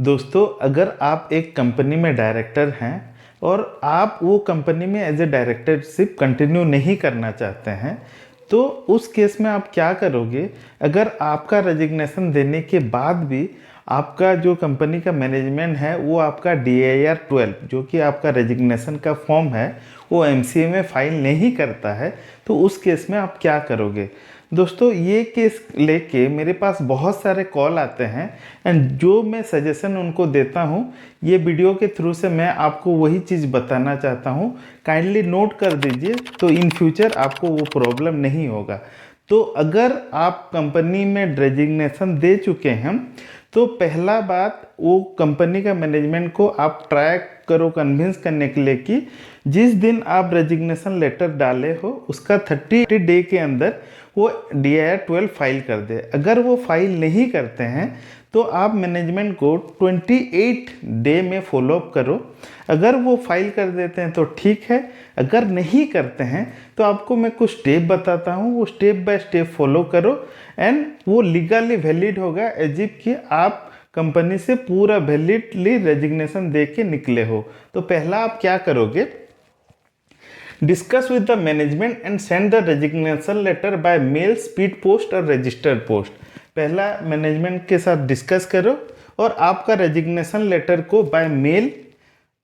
दोस्तों, अगर आप एक कंपनी में डायरेक्टर हैं और आप वो कंपनी में एज ए डायरेक्टरशिप कंटिन्यू नहीं करना चाहते हैं, तो उस केस में आप क्या करोगे? अगर आपका रेजिग्नेशन देने के बाद भी आपका जो कंपनी का मैनेजमेंट है वो आपका DIR 12 जो कि आपका रेजिग्नेशन का फॉर्म है वो MCA में फाइल नहीं करता है, तो उस केस में आप क्या करोगे? दोस्तों, ये केस लेके मेरे पास बहुत सारे कॉल आते हैं एंड जो मैं सजेशन उनको देता हूँ, ये वीडियो के थ्रू से मैं आपको वही चीज़ बताना चाहता हूँ। काइंडली नोट कर दीजिए, तो इन फ्यूचर आपको वो प्रॉब्लम नहीं होगा। तो अगर आप कंपनी में रेजिग्नेशन दे चुके हैं, तो पहला बात, वो कंपनी का मैनेजमेंट को आप ट्राई करो कन्विंस करने के लिए कि जिस दिन आप रेजिग्नेशन लेटर डाले हो उसका 30 डे के अंदर वो DIR 12 फाइल कर दे। अगर वो फाइल नहीं करते हैं तो आप मैनेजमेंट को 28 डे में फॉलोअप करो। अगर वो फाइल कर देते हैं तो ठीक है, अगर नहीं करते हैं तो आपको मैं कुछ स्टेप बताता हूँ, वो स्टेप बाय स्टेप फॉलो करो एंड वो लीगली वैलिड होगा एज इफ कि आप कंपनी से पूरा वैलिडली रेजिग्नेशन दे के निकले हो। तो पहला आप क्या करोगे? Discuss with the management and send the resignation letter by mail, speed post और रजिस्टर्ड पोस्ट। पहला मैनेजमेंट के साथ डिस्कस करो और आपका रेजिग्नेशन लेटर को बाय मेल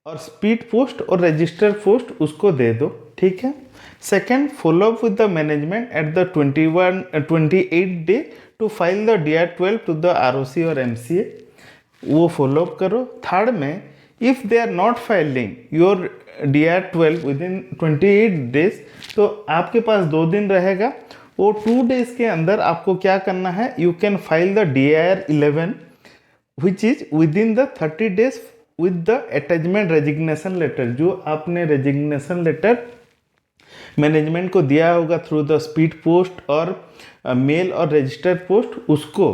और स्पीड पोस्ट और रजिस्टर्ड पोस्ट उसको दे दो, ठीक है। Second, follow up with the management at the 28 day to file the DIR 12 to the ROC और MCA, वो फॉलो अप करो। थर्ड में, if they are not filing your DIR 12 within 28 days, तो आपके पास 2 दिन रहेगा। वो 2 डेज के अंदर आपको क्या करना है? You can file the DIR 11 which is within the 30 days with the attachment resignation letter. जो आपने रेजिग्नेशन लेटर मैनेजमेंट को दिया होगा थ्रू द स्पीड पोस्ट और मेल और रजिस्टर्ड पोस्ट, उसको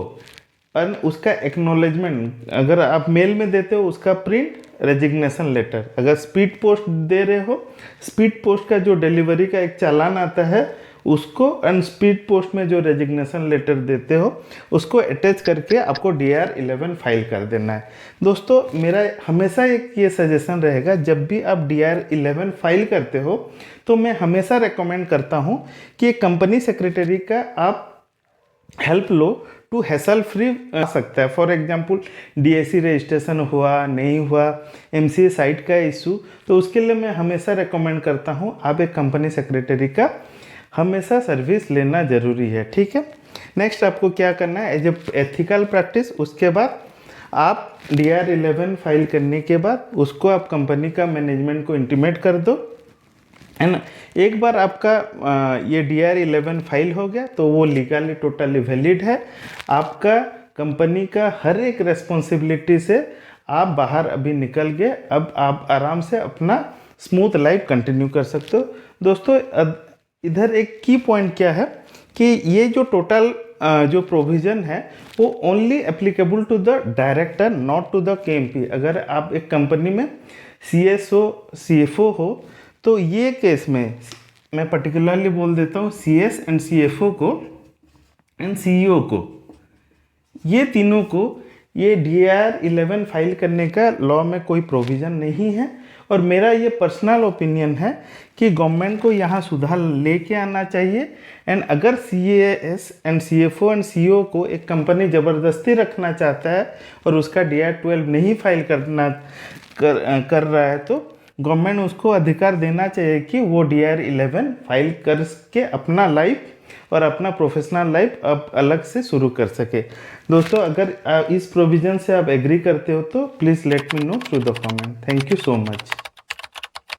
और उसका एक्नॉलेजमेंट, अगर आप मेल में देते हो उसका प्रिंट रेजिग्नेशन लेटर, अगर स्पीड पोस्ट दे रहे हो स्पीड पोस्ट का जो डिलीवरी का एक चालान आता है उसको, एंड स्पीड पोस्ट में जो रेजिग्नेशन लेटर देते हो उसको अटैच करके आपको DIR 11 फाइल कर देना है। दोस्तों, मेरा हमेशा एक ये सजेशन रहेगा, जब भी आप DIR 11 फाइल करते हो तो मैं हमेशा रेकमेंड करता हूँ कि एक कंपनी सेक्रेटरी का आप हेल्प लो टू हैसल फ्री आ सकता है। फॉर एग्जांपल DAC रजिस्ट्रेशन हुआ नहीं हुआ, MCA साइट का इशू, तो उसके लिए मैं हमेशा रेकमेंड करता हूँ आप एक कंपनी सेक्रेटरी का हमेशा सर्विस लेना ज़रूरी है, ठीक है। नेक्स्ट आपको क्या करना है? एज ए एथिकल प्रैक्टिस, उसके बाद आप DIR 11 फाइल करने के बाद उसको आप कंपनी का मैनेजमेंट को इंटीमेट कर दो, है ना। एक बार आपका ये DIR 11 फाइल हो गया तो वो लीगली टोटली वैलिड है। आपका कंपनी का हर एक रेस्पॉन्सिबिलिटी से आप बाहर अभी निकल गए, अब आप आराम से अपना स्मूथ लाइफ कंटिन्यू कर सकते हो। दोस्तों, इधर एक की पॉइंट क्या है कि ये जो टोटल जो प्रोविज़न है वो only applicable to the director, not to the KMP। अगर आप एक कंपनी में CSO CFO हो तो ये केस में मैं पर्टिकुलरली बोल देता हूँ CS एंड CFO को एंड CEO को, ये तीनों को ये DIR 11 फाइल करने का लॉ में कोई प्रोविज़न नहीं है। और मेरा ये पर्सनल ओपिनियन है कि गवर्नमेंट को यहाँ सुधार लेके आना चाहिए। एंड अगर CAS and CFO and CEO को एक कंपनी ज़बरदस्ती रखना चाहता है और उसका DIR 12 नहीं फाइल कर रहा है, तो गवर्नमेंट उसको अधिकार देना चाहिए कि वो DIR 11 फाइल करके अपना लाइफ और अपना प्रोफेशनल लाइफ अब अलग से शुरू कर सके। दोस्तों, अगर इस प्रोविज़न से आप एग्री करते हो तो please let me know through the comment. Thank you so much.